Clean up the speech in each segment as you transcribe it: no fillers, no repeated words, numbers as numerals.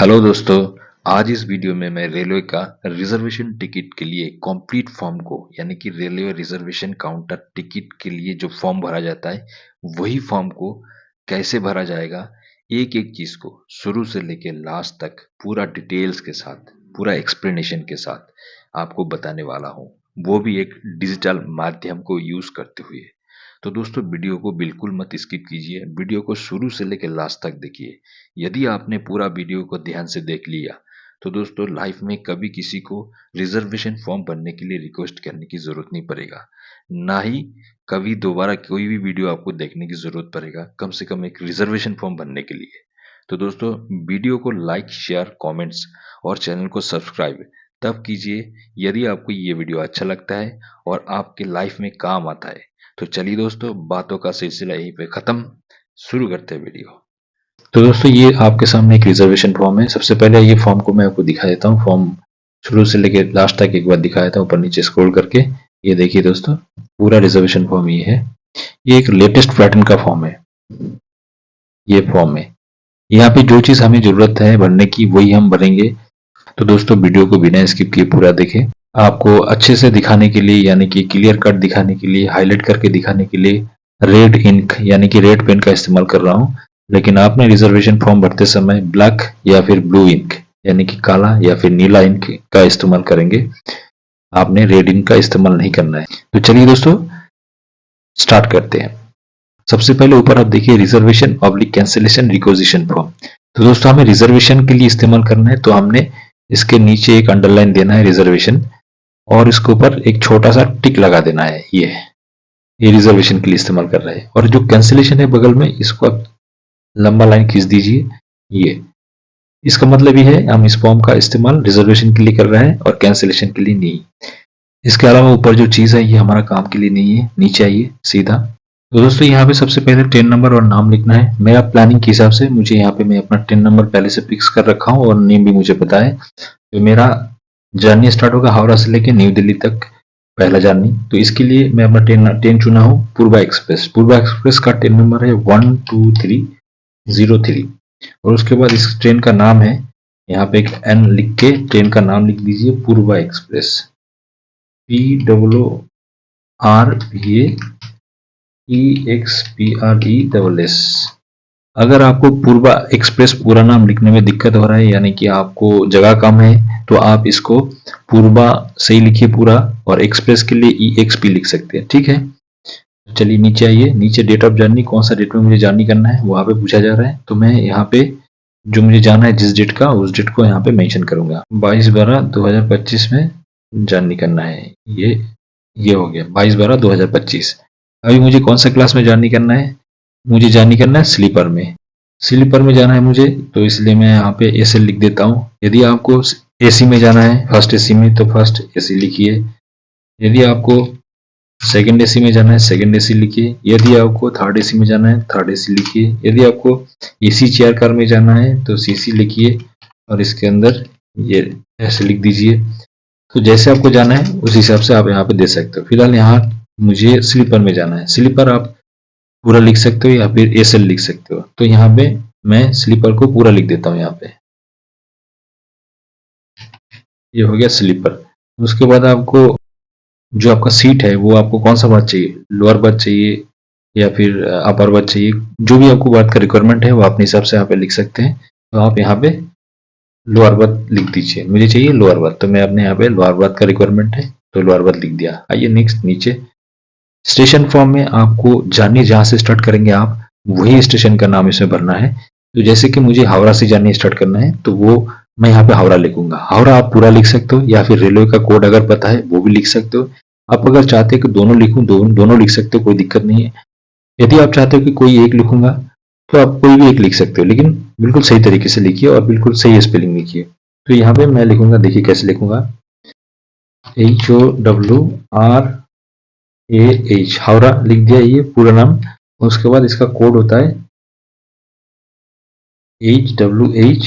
Hello दोस्तों। आज इस वीडियो में मैं रेलवे का रिजर्वेशन टिकट के लिए कंप्लीट फॉर्म को यानी कि रेलवे रिजर्वेशन काउंटर टिकट के लिए जो फॉर्म भरा जाता है वही फॉर्म को कैसे भरा जाएगा, एक एक चीज को शुरू से लेकर लास्ट तक पूरा डिटेल्स के साथ, पूरा एक्सप्लेनेशन के साथ आपको बताने वाला हूँ, वो भी एक डिजिटल माध्यम को यूज करते हुए। तो दोस्तों वीडियो को बिल्कुल मत स्किप कीजिए, वीडियो को शुरू से लेकर लास्ट तक देखिए। यदि आपने पूरा वीडियो को ध्यान से देख लिया तो दोस्तों लाइफ में कभी किसी को रिजर्वेशन फॉर्म भरने के लिए रिक्वेस्ट करने की जरूरत नहीं पड़ेगा, ना ही कभी दोबारा कोई भी वीडियो आपको देखने की जरूरत पड़ेगा, कम से कम एक रिजर्वेशन फॉर्म भरने के लिए। तो दोस्तों वीडियो को लाइक, शेयर, कमेंट्स और चैनल को सब्सक्राइब तब कीजिए यदि आपको ये वीडियो अच्छा लगता है और आपके लाइफ में काम आता है। तो चलिए दोस्तों, बातों का सिलसिला यहीं पे खत्म, शुरू करते हैं वीडियो। तो दोस्तों ये आपके सामने एक रिजर्वेशन फॉर्म है। सबसे पहले ये फॉर्म को मैं आपको दिखा देता हूँ। फॉर्म शुरू से लेकर लास्ट तक एक बार दिखा देता हूँ, ऊपर नीचे स्क्रॉल करके। ये देखिए दोस्तों, पूरा रिजर्वेशन फॉर्म ये है। ये एक लेटेस्ट पैटर्न का फॉर्म है। ये फॉर्म है, यहाँ पे जो चीज हमें जरूरत है भरने की वही हम भरेंगे। तो दोस्तों वीडियो को बिना स्किप किए पूरा देखें। आपको अच्छे से दिखाने के लिए यानी कि क्लियर कट दिखाने के लिए, हाईलाइट करके दिखाने के लिए रेड इंक यानी कि रेड पेन का इस्तेमाल कर रहा हूँ। लेकिन आपने रिजर्वेशन फॉर्म भरते समय ब्लैक या फिर ब्लू इंक यानी कि काला या फिर नीला इंक का इस्तेमाल करेंगे। आपने रेड इंक का इस्तेमाल नहीं करना है। तो चलिए दोस्तों स्टार्ट करते हैं। सबसे पहले ऊपर आप देखिए reservation oblique cancellation requisition form. तो दोस्तों हमें रिजर्वेशन के लिए इस्तेमाल करना है, तो हमने इसके नीचे एक अंडरलाइन देना है रिजर्वेशन, और इसके ऊपर एक छोटा सा टिक लगा देना है। ये रिजर्वेशन के लिए इस्तेमाल कर रहा है। और जो कैंसिलेशन है बगल में, इसको आप लंबा लाइन खींच दीजिए। ये इसका मतलब ये है हम इस फॉर्म का इस्तेमाल रिजर्वेशन के लिए कर रहे हैं और कैंसिलेशन के लिए नहीं। इसके अलावा ऊपर जो चीज है ये हमारा काम के लिए नहीं है। नीचे आइए सीधा। तो दोस्तों यहाँ पे सबसे पहले ट्रेन नंबर और नाम लिखना है। मेरा प्लानिंग के हिसाब से मुझे यहाँ पे मैं अपना ट्रेन नंबर पहले से फिक्स कर रखा हूँ और नेम भी मुझे पता है। तो मेरा जर्नी स्टार्ट होगा हावड़ा से लेके न्यू दिल्ली तक, पहला जर्नी। तो इसके लिए मैं अपना ट्रेन चुना हूँ पूर्वा एक्सप्रेस। पूर्वा एक्सप्रेस का ट्रेन नंबर है 12303। और उसके बाद इस ट्रेन का नाम है, यहाँ पे एक एन लिख के ट्रेन का नाम लिख दीजिए, पूर्वा एक्सप्रेस। PRVAEXPRESS। अगर आपको पूर्वा एक्सप्रेस पूरा नाम लिखने में दिक्कत हो रहा है यानी कि आपको जगह कम है, तो आप इसको पूर्वा से ही लिखिए पूरा, और एक्सप्रेस के लिए EXP लिख सकते हैं। ठीक है, चलिए नीचे आइए। नीचे डेट ऑफ जर्नी, कौन सा डेट में मुझे जर्नी करना है वहां पे पूछा जा रहा है। तो मैं यहाँ पे जो मुझे जाना है जिस डेट का, उस डेट को यहाँ पे मेंशन करूंगा। 22/12/2025 में जर्नी करना है। ये हो गया 22/12/2025। अभी मुझे कौन सा क्लास में जर्नी करना है? मुझे जर्नी करना है स्लीपर में। स्लीपर में जाना है मुझे, तो इसलिए मैं यहाँ पे SL लिख देता हूँ। यदि आपको AC में जाना है, फर्स्ट AC में, तो फर्स्ट AC लिखिए। यदि आपको सेकंड AC में जाना है, सेकंड AC लिखिए। यदि आपको थर्ड AC में जाना है, थर्ड AC लिखिए। यदि आपको AC चेयर कार में जाना है तो CC लिखिए, और इसके अंदर ये ऐसे लिख दीजिए। तो जैसे आपको जाना है उस हिसाब से आप यहाँ पे दे सकते हो। फिलहाल यहाँ मुझे स्लीपर में जाना है। स्लीपर आप पूरा लिख सकते हो या फिर SL लिख सकते हो। तो यहाँ पे मैं स्लीपर को पूरा लिख देता हूँ। यहाँ पे ये हो गया स्लीपर। उसके बाद आपको जो आपका सीट है वो आपको कौन सा बर्थ चाहिए, लोअर बर्थ चाहिए या फिर अपर बर्थ चाहिए, जो भी आपको बर्थ का रिक्वायरमेंट है वो अपने हिसाब से यहाँ पे लिख सकते हैं। तो आप यहाँ पे लोअर बर्थ लिख दीजिए। मुझे चाहिए लोअर बर्थ, तो मैं अपने यहाँ पे लोअर बर्थ का रिक्वायरमेंट है तो लोअर बर्थ लिख दिया। आइए नेक्स्ट नीचे। स्टेशन फॉर्म में आपको जर्नी जहाँ से स्टार्ट करेंगे आप, वही स्टेशन का नाम इसमें भरना है। तो जैसे कि मुझे हावड़ा से जर्नी स्टार्ट करना है, तो वो मैं यहाँ पे हावड़ा लिखूंगा। हावड़ा आप पूरा लिख सकते हो, या फिर रेलवे का कोड अगर पता है वो भी लिख सकते हो। आप अगर चाहते हो कि दोनों लिखूं, दोनों लिख सकते हो, कोई दिक्कत नहीं है। यदि आप चाहते हो कि कोई एक लिखूंगा, तो आप कोई भी एक लिख सकते हो, लेकिन बिल्कुल सही तरीके से लिखिए और बिल्कुल सही स्पेलिंग लिखिए। तो यहाँ पे मैं लिखूंगा, देखिए कैसे लिखूंगा, HOWRAH, हावड़ा लिख दिया ये पूरा नाम। उसके बाद इसका कोड होता है HWH।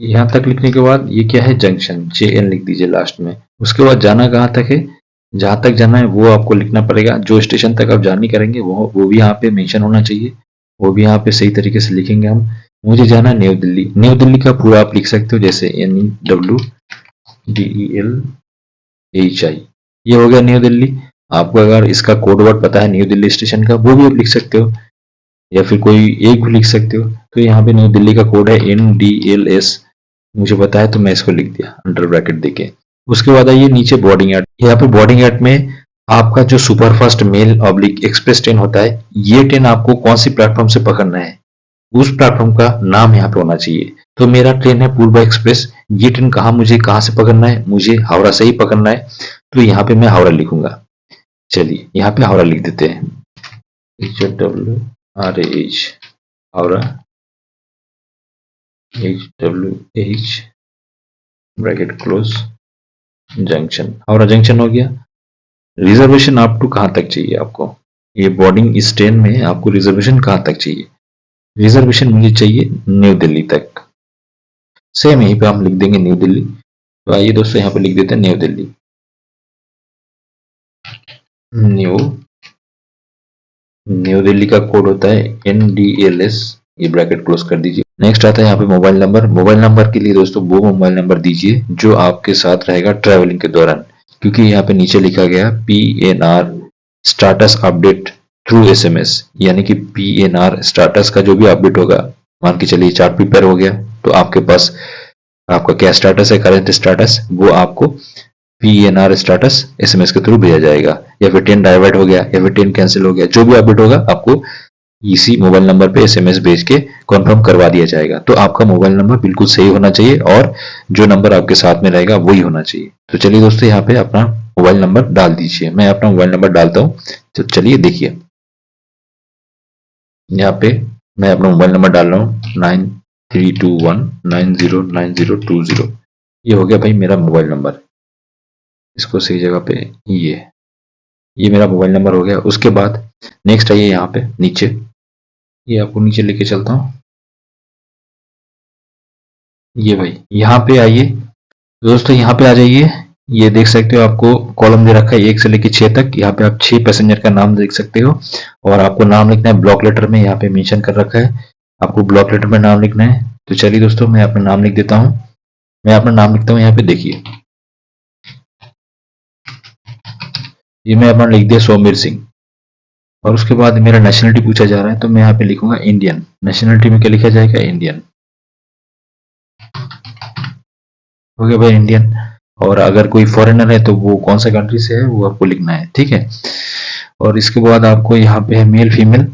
यहाँ तक लिखने के बाद ये क्या है, जंक्शन, JN लिख दीजिए लास्ट में। उसके बाद जाना कहाँ तक है, जहाँ तक जाना है वो आपको लिखना पड़ेगा। जो स्टेशन तक आप जर्नी करेंगे वो भी यहाँ पे मेंशन होना चाहिए, वो भी यहाँ पे सही तरीके से लिखेंगे हम। मुझे जाना है न्यू दिल्ली। न्यू दिल्ली का पूरा आप लिख सकते हो, जैसे NEWDELHI, ये हो गया न्यू दिल्ली। आपको अगर इसका कोड वर्ड पता है न्यू दिल्ली स्टेशन का, वो भी आप लिख सकते हो, या फिर कोई एक भी लिख सकते हो। तो यहाँ पे न्यू दिल्ली का कोड है NDLS, मुझे पता है तो मैं इसको लिख दिया अंडर ब्रैकेट देके। उसके बाद आइए नीचे बोर्डिंग एट। यहाँ पे बोर्डिंग एट में आपका जो superfast mail oblique express train होता है, ये ट्रेन आपको कौन सी प्लेटफॉर्म से पकड़ना है, उस प्लेटफॉर्म का नाम यहाँ पे होना चाहिए। तो मेरा ट्रेन है पूर्वा एक्सप्रेस। ये ट्रेन कहाँ से पकड़ना है, मुझे हावड़ा से ही पकड़ना है। तो यहाँ पे मैं हावड़ा लिखूंगा। चलिए यहाँ पे हावड़ा लिख देते हैं, HWRAH, Howrah, HWH bracket close, junction, Howrah junction हो गया। रिजर्वेशन अप टू कहाँ तक चाहिए आपको, ये बोर्डिंग इस ट्रेन में आपको रिजर्वेशन कहाँ तक चाहिए। रिजर्वेशन मुझे चाहिए न्यू दिल्ली तक। सेम यहीं पे हम लिख देंगे न्यू दिल्ली। तो आइए दोस्तों यहाँ पे लिख देते हैं new Delhi. New new Delhi का कोड होता है NDLS, ये ब्रैकेट क्लोज कर दीजिए। नेक्स्ट आता है यहाँ पे मोबाइल नंबर। मोबाइल नंबर के लिए दोस्तों वो मोबाइल नंबर दीजिए जो आपके साथ रहेगा ट्रैवलिंग के दौरान, क्योंकि यहाँ पे नीचे लिखा गया PNR status update through SMS, यानी कि PNR स्टाटस का जो भी अपडेट होगा, मान के चलिए चार्ट प्रिपेयर हो गया, तो आपके पास आपका क्या स्टाटस है, करंट स्टाटस, वो आपको PNR स्टाटस SMS के थ्रू भेजा जाएगा। या फिर ट्रेन डाइवर्ट हो गया, या फिर ट्रेन कैंसिल हो गया, जो भी अपडेट होगा आपको इसी मोबाइल नंबर पे SMS भेज के कॉन्फर्म करवा दिया जाएगा। तो आपका मोबाइल नंबर बिल्कुल सही होना चाहिए और जो नंबर आपके साथ में रहेगा वही होना चाहिए। तो चलिए दोस्तों यहाँ पे अपना मोबाइल नंबर डाल दीजिए। मैं अपना मोबाइल नंबर डालता हूँ, तो चलिए देखिए यहाँ पे मैं अपना मोबाइल नंबर डाल रहा हूँ 9321909020। ये हो गया भाई मेरा मोबाइल नंबर। इसको सही जगह पे, ये मेरा मोबाइल नंबर हो गया। उसके बाद नेक्स्ट आइए यहाँ पे नीचे, ये आपको नीचे लेके चलता हूँ। ये भाई यहाँ पे आइए दोस्तों, यहाँ पे आ जाइए। ये देख सकते हो आपको कॉलम दे रखा है 1 से लेकर 6 तक। यहाँ पे आप 6 पैसेंजर का नाम देख सकते हो और आपको नाम लिखना है ब्लॉक लेटर में। यहाँ पे मेंशन कर रखा है आपको ब्लॉक लेटर में नाम लिखना है। तो चलिए दोस्तों मैं अपना नाम लिख देता हूँ। मैं अपना नाम लिखता हूँ, यहाँ पे देखिए, ये मैं अपना लिख दिया सोमवीर सिंह। और उसके बाद मेरा नेशनलिटी पूछा जा रहा है, तो मैं यहाँ पे लिखूंगा इंडियन। नेशनलिटी में क्या लिखा जाएगा, इंडियन। हो गया भाई इंडियन। और अगर कोई फॉरेनर है तो वो कौन सा कंट्री से है वो आपको लिखना है, ठीक है। और इसके बाद आपको यहाँ पे है मेल फीमेल,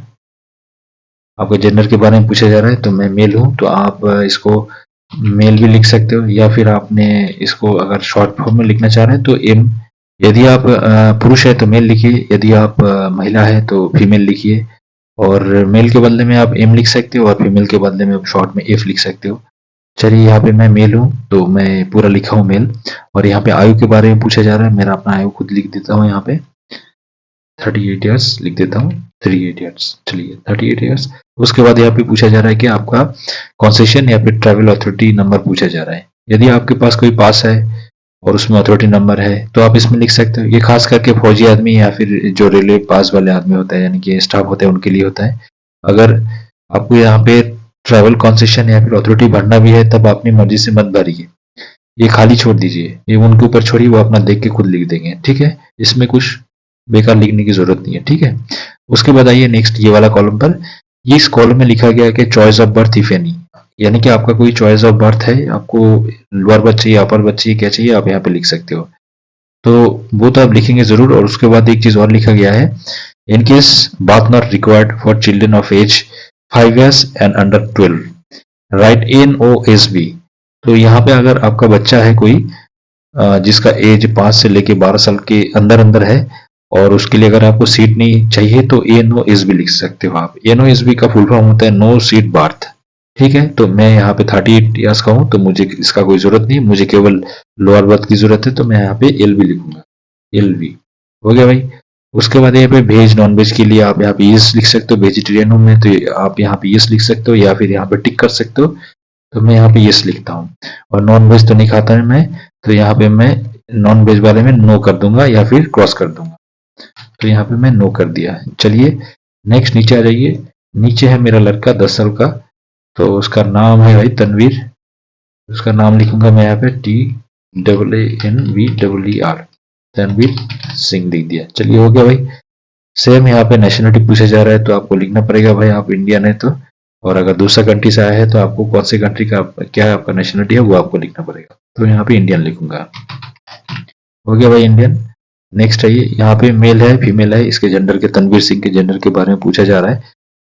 आपको जेंडर के बारे में पूछा जा रहा है, तो मैं मेल हूँ तो आप इसको मेल भी लिख सकते हो, या फिर आपने इसको अगर शॉर्ट फॉर्म में लिखना चाह रहे हैं तो एम। यदि आप पुरुष है तो मेल लिखिए, यदि आप महिला है तो फीमेल लिखिए। और मेल के बदले में आप एम लिख सकते हो और फीमेल के बदले में शॉर्ट में एफ लिख सकते हो। चलिए यहाँ पे मैं मेल हूँ तो मैं पूरा लिखा हूँ मेल। और यहाँ पे आयु के बारे में पूछा जा रहा है, मेरा अपना आयु खुद लिख देता हूँ, यहाँ पे 38 ईयर्स लिख देता हूँ, 38 ईयर्स। चलिए 38 ईयर्स। उसके बाद यहाँ पे पूछा जा रहा है कि आपका कॉन्सेशन या फिर ट्रैवल अथॉरिटी नंबर पूछा जा रहा है। यदि आपके पास कोई पास है और उसमें अथॉरिटी नंबर है तो आप इसमें लिख सकते हो। ये खास करके फौजी आदमी या फिर जो रेलवे पास वाले आदमी होता है, यानी कि स्टाफ होता है, उनके लिए होता है। अगर आपको यहाँ पे ट्रैवल कॉन्सेशन या फिर अथॉरिटी भरना भी है तब अपनी मर्जी से मत भरिए, ये खाली छोड़ दीजिए, ये उनके ऊपर छोड़िए, वो अपना देख के खुद लिख देंगे, ठीक है। इसमें कुछ बेकार लिखने की जरूरत नहीं है, ठीक है। उसके बाद आइए नेक्स्ट ये वाला कॉलम पर। इस कॉलम में लिखा गया है कि choice of birth if any, यानी कि आपका कोई चॉइस ऑफ बर्थ है, आपको लोअर बर्थ चाहिए, अपर बर्थ चाहिए, क्या चाहिए, आप यहाँ पे लिख सकते हो। तो वो तो आप लिखेंगे जरूर। और उसके बाद एक चीज और लिखा गया है, in case berth not required for children of age 5 years and under 12 right NOSB। तो यहाँ पे अगर आपका बच्चा है कोई जिसका एज 5 से लेके 12 साल के अंदर अंदर है और उसके लिए अगर आपको सीट नहीं चाहिए तो NOSB लिख सकते हो आप। NOSB का फुल फॉर्म होता है नो सीट बर्थ, ठीक है। तो मैं यहाँ पे 38 ईयर्स का हूँ तो मुझे इसका कोई जरूरत नहीं, मुझे केवल लोअर बर्थ की जरूरत है, तो मैं यहाँ पे LB लिखूंगा, LB। हो गया भाई। उसके बाद यहाँ पे वेज नॉन वेज के लिए आप यहाँ पे यस लिख सकते हो, वेजिटेरियन हूँ मैं तो आप यहाँ पे यस लिख सकते हो, या फिर यहाँ पे टिक कर सकते हो। तो मैं यहाँ पे यस लिखता हूँ। और नॉन वेज तो नहीं खाता है मैं, तो यहाँ पे मैं नॉन वेज वाले में नो कर दूंगा या फिर क्रॉस कर दूंगा। तो यहाँ पे मैं नो कर दिया। चलिए नेक्स्ट नीचे आ जाइए। नीचे है मेरा लड़का 10 साल का, तो उसका नाम है भाई तनवीर। उसका नाम लिखूंगा मैं यहाँ पे TAANVEER, तनवीर सिंह लिख दिया। चलिए हो गया भाई। सेम यहाँ पे नेशनलिटी पूछा जा रहा है तो आपको लिखना पड़ेगा भाई आप इंडियन है तो, और अगर दूसरा कंट्री से आया है तो आपको कौन सी कंट्री का क्या है आपका नेशनलिटी है वो आपको लिखना पड़ेगा। तो यहाँ पे इंडियन लिखूंगा। हो गया भाई इंडियन। नेक्स्ट आइए, यहाँ पे मेल है फीमेल है, इसके जेंडर के तनवीर सिंह के जेंडर के बारे में पूछा जा रहा है।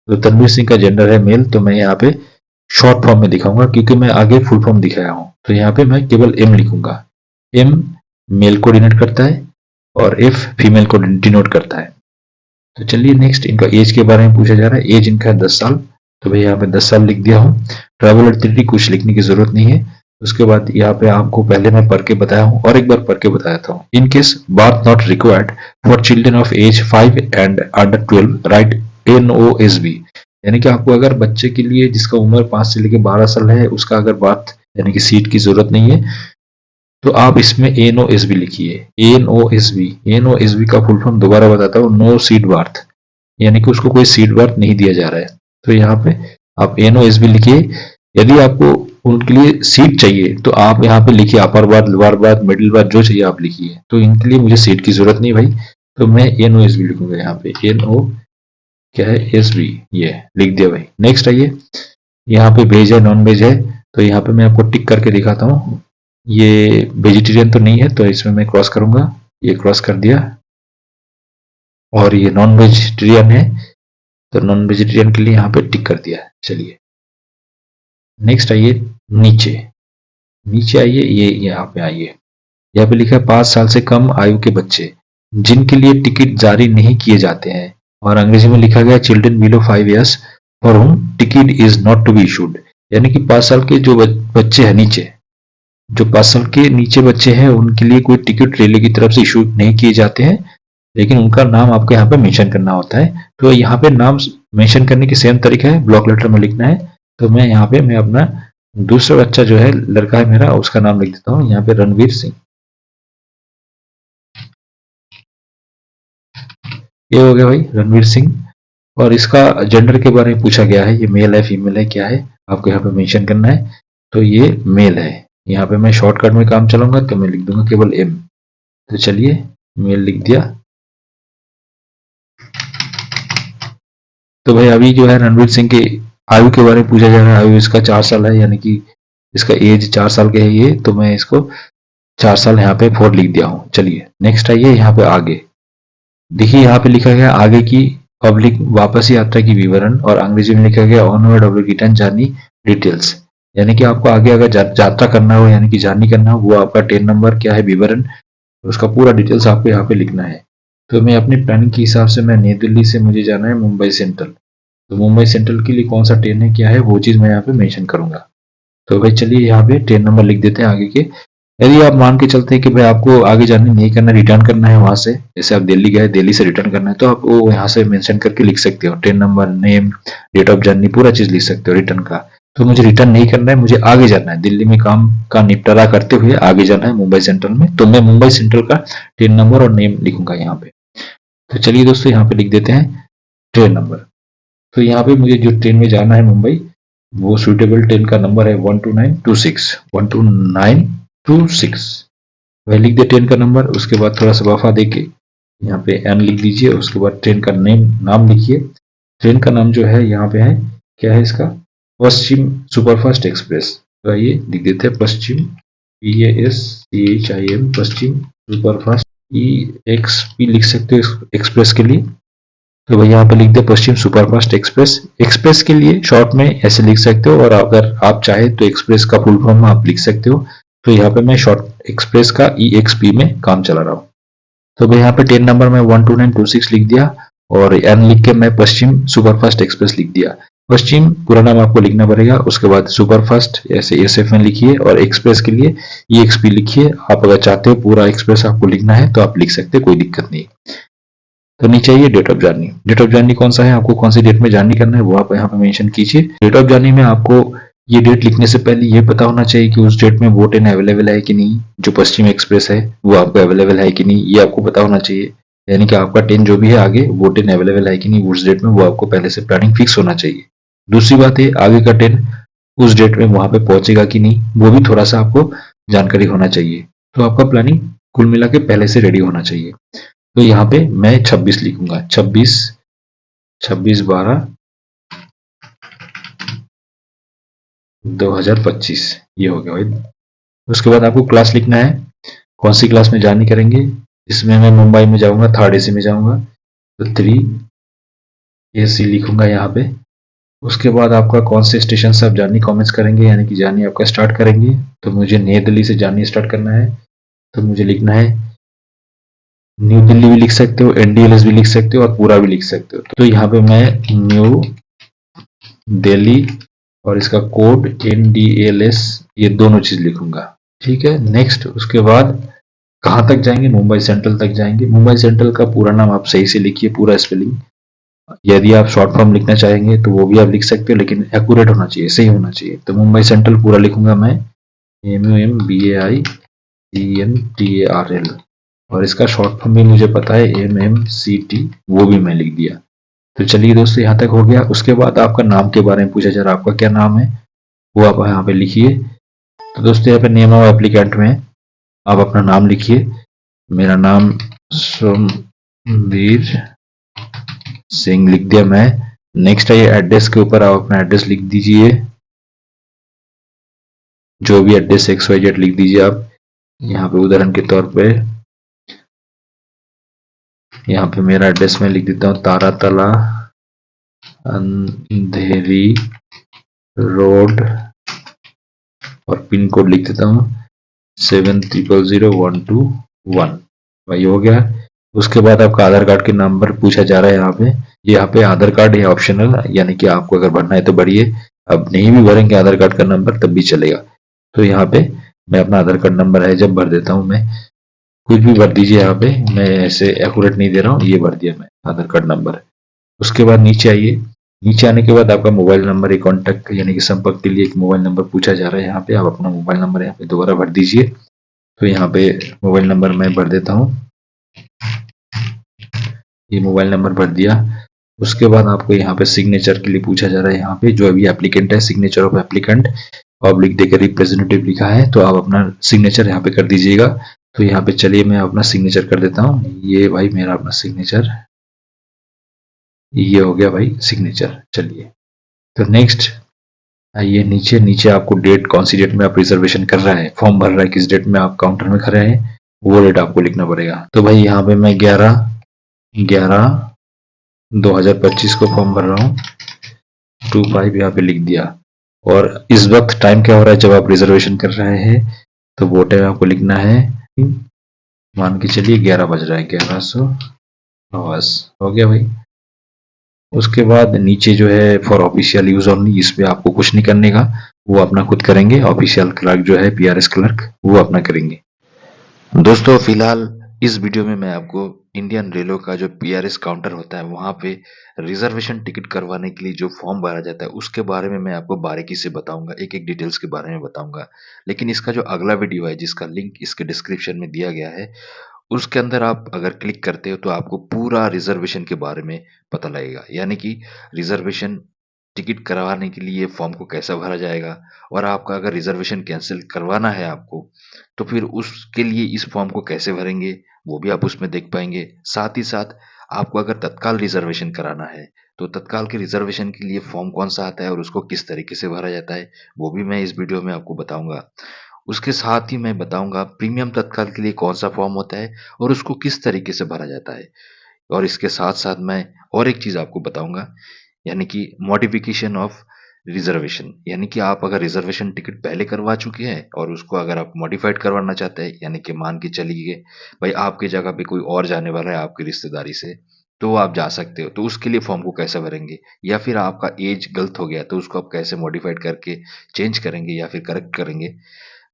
तो तनवीर सिंह का जेंडर है मेल, तो मैं यहाँ पे शॉर्ट फॉर्म में दिखाऊंगा क्योंकि मैं आगे फुल फॉर्म दिखाया हूँ। तो यहाँ पे मैं केवल एम लिखूंगा। एम मेल को डिनोट करता है और एफ फीमेल को डिनोट करता है। तो चलिए नेक्स्ट, इनका एज के बारे में पूछा जा रहा है। एज इनका है 10 साल, तो भाई यहाँ पे 10 साल लिख दिया हूँ। ट्रैवल एक्टिविटी कुछ लिखने की जरूरत नहीं है। उसके बाद यहाँ पे आपको पहले मैं पढ़ के बताया हूँ और एक बार पढ़ के बताया था। In case berth not required for children of age 5 and under 12 right NOSB, यानी कि आपको अगर बच्चे के लिए जिसका उम्र 5 से लेकर 12 साल है उसका अगर बाथ यानी कि सीट की जरूरत नहीं है तो आप इसमें NOSB लिखिए। NOSB का फुल फॉर्म दोबारा बताता हूँ, नो सीड बार्थ, यानी कि उसको कोई सीड बार्थ नहीं दिया जा रहा है। तो यहाँ पे आप NOSB लिखिए। यदि आपको उनके लिए सीट चाहिए तो आप यहाँ पे लिखिए upper berth, lower berth, middle berth, जो चाहिए आप लिखिए। तो इनके लिए मुझे सीट की जरूरत नहीं भाई, तो मैं NOSB लिखूंगा यहाँ पे। NO क्या है SB, ये लिख दिया भाई। नेक्स्ट आइए, यहाँ पे वेज है नॉन वेज है, तो यहाँ पे मैं आपको टिक करके दिखाता हूँ। ये वेजिटेरियन तो नहीं है तो इसमें मैं क्रॉस करूंगा, ये क्रॉस कर दिया। और ये नॉन वेजिटेरियन है तो नॉन वेजिटेरियन के लिए यहाँ पे टिक कर दिया। चलिए नेक्स्ट आइए, नीचे नीचे आइए, ये यहाँ पे आइए। यहाँ पे लिखा है 5 साल से कम आयु के बच्चे जिनके लिए टिकट जारी नहीं किए जाते हैं, और अंग्रेजी में लिखा गया children below 5 years for whom ticket is not to be issued, यानी कि 5 साल के जो बच्चे हैं नीचे, जो 5 साल के नीचे बच्चे हैं उनके लिए कोई टिकट रेलवे की तरफ से इशू नहीं किए जाते हैं, लेकिन उनका नाम आपको यहाँ पे मेंशन करना होता है। तो यहाँ पे नाम मेंशन करने की सेम तरीका है, ब्लॉक लेटर में लिखना है। तो मैं यहाँ पे मैं अपना दूसरा बच्चा जो है लड़का है मेरा उसका नाम लिख देता हूँ यहाँ पे रणवीर सिंह। ये हो गया भाई रणवीर सिंह। और इसका जेंडर के बारे में पूछा गया है, ये मेल है फीमेल है क्या है आपको यहाँ पे मेंशन करना है। तो ये मेल है। यहाँ पे मैं शॉर्टकट में काम चलाऊंगा तो मैं लिख दूंगा केवल एम। तो चलिए मेल लिख दिया। तो भाई अभी जो है रणवीर सिंह के आयु के बारे में पूछा जा रहा है। आयु इसका 4 साल है, यानी कि इसका एज 4 साल के है ये, तो मैं इसको 4 साल यहाँ पे 4 लिख दिया हूँ। चलिए नेक्स्ट आइए, यहाँ पे आगे देखिए, यहाँ पे लिखा गया आगे की पब्लिक वापसी यात्रा की विवरण, और अंग्रेजी में लिखा गया onward of return journey details, यानी कि आपको आगे अगर यात्रा करना हो यानी कि जर्नी करना हो वो आपका 10 नंबर क्या है विवरण, उसका पूरा डिटेल्स आपको यहाँ पे लिखना है। तो मैं अपनी प्लानिंग के हिसाब से मैं नई दिल्ली से मुझे जाना है मुंबई सेंट्रल, तो मुंबई सेंट्रल के लिए कौन सा ट्रेन है क्या है वो चीज़ मैं यहाँ पे मेंशन करूंगा। तो भाई चलिए यहाँ पे ट्रेन नंबर लिख देते हैं आगे के। यदि आप मान के चलते हैं कि भाई आपको आगे जाने नहीं करना, रिटर्न करना है वहां से, जैसे आप दिल्ली गए दिल्ली से रिटर्न करना है, तो आप वो यहाँ से मेंशन करके लिख सकते हो train number, name, date of journey, पूरा चीज लिख सकते हो रिटर्न का। तो मुझे रिटर्न नहीं करना है, मुझे आगे जाना है, दिल्ली में काम का निपटारा करते हुए आगे जाना है मुंबई सेंट्रल में। तो मैं मुंबई सेंट्रल का ट्रेन नंबर और नेम लिखूंगा यहाँ पे। तो चलिए दोस्तों यहाँ पे लिख देते हैं ट्रेन नंबर। तो यहाँ पे मुझे जो ट्रेन में जाना है मुंबई, वो सुटेबल ट्रेन का नंबर है 12926 12926। वह लिख दे ट्रेन का नंबर, उसके बाद थोड़ा सा वफा देके यहाँ पे एन लिख दीजिए, उसके बाद ट्रेन का नाम लिखिए। ट्रेन का नाम जो है यहाँ पे है क्या है इसका, पश्चिम सुपरफास्ट एक्सप्रेस। तो आइए लिख देते हैं पश्चिम, PASCHIM, पश्चिम सुपरफास्ट, EXP लिख सकते हो एक्सप्रेस के लिए। तो भाई यहाँ पे लिख दे पश्चिम सुपरफास्ट एक्सप्रेस। एक्सप्रेस के लिए शॉर्ट में ऐसे लिख सकते हो, और अगर आप चाहे तो एक्सप्रेस का फुल फॉर्म आप लिख सकते हो। तो यहाँ पे मैं शॉर्ट एक्सप्रेस का EXP में काम चला रहा हूँ। तो भाई यहाँ पे ट्रेन नंबर में 12926 लिख दिया, और एन लिख के मैं पश्चिम सुपरफास्ट एक्सप्रेस लिख दिया। पश्चिम पूरा नाम आपको लिखना पड़ेगा, उसके बाद सुपरफास्ट ऐसे SF में लिखिए, और एक्सप्रेस के लिए EXP लिखिए। आप अगर चाहते हो पूरा एक्सप्रेस आपको लिखना है तो आप लिख सकते हैं, कोई दिक्कत नहीं। तो नीचे आइए date of journey. Date of journey कौन सा है, आपको कौन सी डेट में जर्नी करना है वो आप यहाँ पे मेंशन कीजिए। डेट ऑफ जर्नी में आपको ये डेट लिखने से पहले ये पता होना चाहिए कि उस डेट में वो ट्रेन अवेलेबल है कि नहीं, जो पश्चिम एक्सप्रेस है वो आपको अवेलेबल है कि नहीं, ये आपको पता होना चाहिए। यानी कि आपका ट्रेन जो भी है आगे वो ट्रेन अवेलेबल है कि नहीं उस डेट में, वो आपको पहले से प्लानिंग फिक्स होना चाहिए। दूसरी बात है आगे का ट्रेन उस डेट में वहां पे पहुंचेगा कि नहीं, वो भी थोड़ा सा आपको जानकारी होना चाहिए। तो आपका प्लानिंग कुल मिला के पहले से रेडी होना चाहिए। तो यहाँ पे मैं 26 लिखूंगा, 26, 26/12/2025, ये हो गया भाई। उसके बाद आपको क्लास लिखना है, कौन सी क्लास में जर्नी करेंगे। इसमें मैं मुंबई में जाऊंगा, थर्ड एसी में जाऊंगा, तो 3 AC लिखूंगा यहाँ पे। उसके बाद आपका कौन से स्टेशन से आप जर्नी कमेंस करेंगे, यानी कि जर्नी आपका स्टार्ट करेंगे। तो मुझे नई दिल्ली से जर्नी स्टार्ट करना है, तो मुझे लिखना है न्यू दिल्ली भी लिख सकते हो, NDLS भी लिख सकते हो और पूरा भी लिख सकते हो। तो यहाँ पे मैं न्यू दिल्ली और इसका कोड NDLS, ये दोनों चीज लिखूंगा। ठीक है, नेक्स्ट उसके बाद कहाँ तक जाएंगे, मुंबई सेंट्रल तक जाएंगे। मुंबई सेंट्रल का पूरा नाम आप सही से लिखिए, पूरा स्पेलिंग। यदि आप शॉर्ट फॉर्म लिखना चाहेंगे तो वो भी आप लिख सकते हो, लेकिन एक्यूरेट होना चाहिए, सही होना चाहिए। तो मुंबई सेंट्रल पूरा लिखूंगा मैं, MUMBAICENTRL, और इसका शॉर्ट फॉर्म भी मुझे पता है, MMCT, वो भी मैं लिख दिया। तो चलिए दोस्तों, यहाँ तक हो गया। उसके बाद आपका नाम के बारे में पूछा जा रहा है, आपका क्या नाम है वो आप यहाँ पे लिखिए। तो दोस्तों यहाँ पे नेम ऑफ एप्लीकेंट में आप अपना नाम लिखिए। मेरा नाम सोमवीर सिंह लिख दिया मैं। नेक्स्ट है एड्रेस के ऊपर आप अपना एड्रेस लिख दीजिए, जो भी एड्रेस XYZ लिख दीजिए आप। यहाँ पे उदाहरण के तौर पे यहाँ पे मेरा एड्रेस मैं लिख देता हूँ, तारातला, अंधेरी रोड, और पिन कोड लिख देता हूँ 7000121। वही हो गया। उसके बाद आपका आधार कार्ड के नंबर पूछा जा रहा है यहाँ पे। यहाँ पे आधार कार्ड है ऑप्शनल, यानी कि आपको अगर भरना है तो भरिए, अब नहीं भी भरेंगे आधार कार्ड का नंबर तब भी चलेगा। तो यहाँ पे मैं अपना आधार कार्ड नंबर है जब भर देता हूँ मैं, कुछ भी भर दीजिए यहाँ पे, मैं ऐसे एक्यूरेट नहीं दे रहा हूँ, ये भर दिया मैं आधार कार्ड नंबर। उसके बाद नीचे आइए। नीचे आने के बाद आपका मोबाइल नंबर, एक कॉन्टैक्ट यानी कि संपर्क के लिए एक मोबाइल नंबर पूछा जा रहा है यहाँ पे, आप अपना मोबाइल नंबर यहाँ पे दोबारा भर दीजिए। तो यहाँ पे मोबाइल नंबर मैं भर देता हूँ, ये मोबाइल नंबर भर दिया। उसके बाद आपको यहाँ पे सिग्नेचर के लिए पूछा जा रहा है, यहाँ पे जो अभी एप्लीकेंट है, सिग्नेचर ऑफ एप्लीकेंट पब्लिक देकर रिप्रेजेंटेटिव लिखा है, तो आप अपना सिग्नेचर यहाँ पे कर दीजिएगा। तो यहाँ पे चलिए मैं अपना सिग्नेचर कर देता हूँ, ये भाई मेरा अपना सिग्नेचर, ये हो गया भाई सिग्नेचर। चलिए, तो नेक्स्ट आइए नीचे। नीचे आपको डेट, कौन सी डेट में आप रिजर्वेशन कर रहे हैं, फॉर्म भर रहा है, किस डेट में आप काउंटर में खड़े हैं, वो डेट आपको लिखना पड़ेगा। तो भाई यहाँ पे मैं 11/11/2025 को फॉर्म भर रहा हूँ, 25 यहाँ पे लिख दिया। और इस वक्त टाइम क्या हो रहा है जब आप रिजर्वेशन कर रहे हैं, तो वो टाइम आपको लिखना है, मान के चलिए 11 बज रहा है, 1100, बस हो गया भाई। उसके बाद नीचे जो है फॉर ऑफिशियल यूज ओनली, इस पे आपको कुछ नहीं करने का, वो अपना खुद करेंगे। ऑफिशियल क्लर्क जो है, PRS क्लर्क, वो अपना करेंगे। दोस्तों फिलहाल इस वीडियो में मैं आपको इंडियन रेलवे का जो PRS काउंटर होता है वहां पे रिजर्वेशन टिकट करवाने के लिए जो फॉर्म भरा जाता है उसके बारे में मैं आपको बारीकी से बताऊंगा, एक एक डिटेल्स के बारे में बताऊंगा। लेकिन इसका जो अगला वीडियो है जिसका लिंक इसके डिस्क्रिप्शन में दिया गया है, उसके अंदर आप अगर क्लिक करते हो तो आपको पूरा रिजर्वेशन के बारे में पता लगेगा, यानी कि रिजर्वेशन टिकट करवाने के लिए फॉर्म को कैसा भरा जाएगा, और आपका अगर रिजर्वेशन कैंसिल करवाना है आपको तो फिर उसके लिए इस फॉर्म को कैसे भरेंगे वो भी आप उसमें देख पाएंगे। साथ ही साथ आपको अगर तत्काल रिजर्वेशन कराना है तो तत्काल के रिजर्वेशन के लिए फॉर्म कौन सा आता है और उसको किस तरीके से भरा जाता है वो भी मैं इस वीडियो में आपको बताऊंगा। उसके साथ ही मैं बताऊंगा प्रीमियम तत्काल के लिए कौन सा फॉर्म होता है और उसको किस तरीके से भरा जाता है। और इसके साथ साथ मैं और एक चीज आपको बताऊंगा, यानी कि मॉडिफिकेशन ऑफ रिजर्वेशन, यानी कि आप अगर रिजर्वेशन टिकट पहले करवा चुके हैं और उसको अगर आप मॉडिफाइड करवाना चाहते हैं, यानी कि मान के चलिए भाई आपकी जगह पे कोई और जाने वाला है आपकी रिश्तेदारी से, तो आप जा सकते हो, तो उसके लिए फॉर्म को कैसे भरेंगे। या फिर आपका एज गलत हो गया तो उसको आप कैसे मॉडिफाइड करके चेंज करेंगे या फिर करेक्ट करेंगे।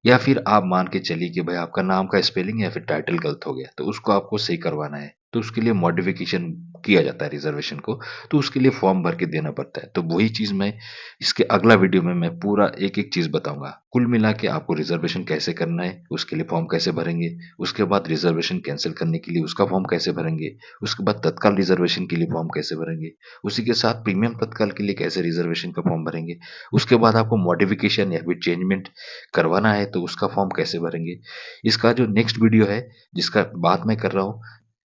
या फिर आप मान के चलिए कि भाई आपका नाम का स्पेलिंग या फिर टाइटल गलत हो गया तो उसको आपको सही करवाना है, तो उसके लिए मॉडिफिकेशन किया जाता है रिजर्वेशन को, तो उसके लिए फॉर्म भर के देना पड़ता है। तो वही चीज़ मैं इसके अगला वीडियो में मैं पूरा एक-एक चीज़ बताऊँगा। कुल मिला के आपको रिजर्वेशन कैसे करना है, उसके लिए फॉर्म कैसे भरेंगे, उसके बाद रिजर्वेशन कैंसल करने के लिए उसका फॉर्म कैसे भरेंगे, उसके बाद तत्काल रिजर्वेशन के लिए फॉर्म कैसे भरेंगे, उसी के साथ प्रीमियम तत्काल के लिए कैसे रिजर्वेशन का फॉर्म भरेंगे, उसके बाद आपको मॉडिफिकेशन या फिर चेंजमेंट करवाना है तो उसका फॉर्म कैसे भरेंगे। इसका जो नेक्स्ट वीडियो है, जिसका बात मैं कर रहा हूँ,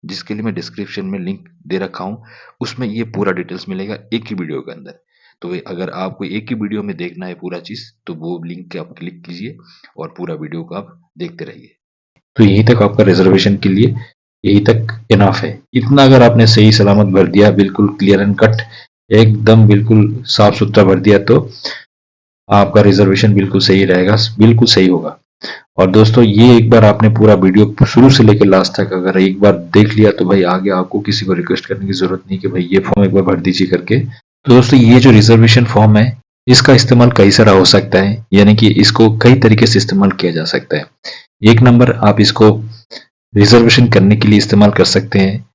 जिसके लिए मैं डिस्क्रिप्शन में लिंक दे रखा हूँ, उसमें ये पूरा डिटेल्स मिलेगा एक ही वीडियो के अंदर। तो अगर आपको एक ही वीडियो में देखना है पूरा चीज़, तो वो लिंक पे आप क्लिक कीजिए और पूरा वीडियो को आप देखते रहिए। तो यहीं तक आपका रिजर्वेशन के लिए यहीं तक इनफ है। इतना अगर आपने सही सलामत भर दिया, बिल्कुल क्लियर एंड कट, एकदम बिल्कुल साफ सुथरा भर दिया, तो आपका रिजर्वेशन बिल्कुल सही रहेगा, बिल्कुल सही होगा। और दोस्तों, ये एक बार आपने पूरा वीडियो शुरू से लेकर लास्ट तक अगर एक बार देख लिया, तो भाई आगे आपको किसी को रिक्वेस्ट करने की जरूरत नहीं कि भाई ये फॉर्म एक बार भर दीजिए करके। तो दोस्तों, ये जो रिजर्वेशन फॉर्म है, इसका इस्तेमाल कई सारा हो सकता है, यानी कि इसको कई तरीके से इस्तेमाल किया जा सकता है। एक नंबर, आप इसको रिजर्वेशन करने के लिए इस्तेमाल कर सकते हैं।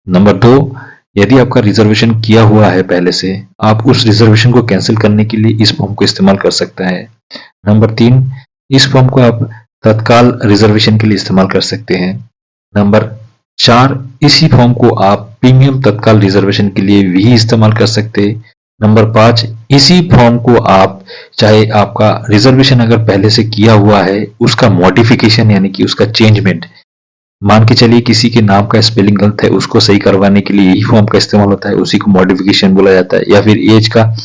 नंबर दो, यदि आपका रिजर्वेशन किया हुआ है पहले से, आप उस रिजर्वेशन को कैंसिल करने के लिए इस फॉर्म को इस्तेमाल कर सकता है। नंबर तीन, इस फॉर्म को आप तत्काल रिजर्वेशन के लिए इस्तेमाल कर सकते हैं। नंबर चार, इसी फॉर्म को आप प्रीमियम तत्काल रिजर्वेशन के लिए भी इस्तेमाल कर सकते हैं। नंबर पाँच, इसी फॉर्म को आप, चाहे आपका रिजर्वेशन अगर पहले से किया हुआ है, उसका मॉडिफिकेशन यानी कि उसका चेंजमेंट, मान के चलिए किसी के नाम का स्पेलिंग गलत है, उसको सही करवाने के लिए यही फॉर्म का इस्तेमाल होता है, उसी को मॉडिफिकेशन बोला जाता है। या फिर एज का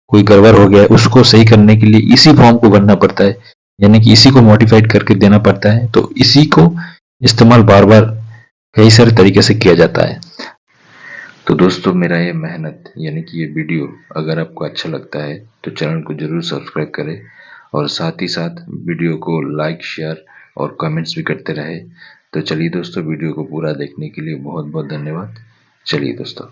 कोई गड़बड़ हो गया है, उसको सही करने के लिए इसी फॉर्म को भरना पड़ता है, यानी कि इसी को मॉडिफाइड करके देना पड़ता है। तो इसी को इस्तेमाल बार बार कई सारे तरीके से किया जाता है। तो दोस्तों, मेरा ये मेहनत यानी कि ये वीडियो अगर आपको अच्छा लगता है तो चैनल को जरूर सब्सक्राइब करें, और साथ ही साथ वीडियो को लाइक, शेयर और कमेंट्स भी करते रहे। तो चलिए दोस्तों, वीडियो को पूरा देखने के लिए बहुत बहुत धन्यवाद। चलिए दोस्तों।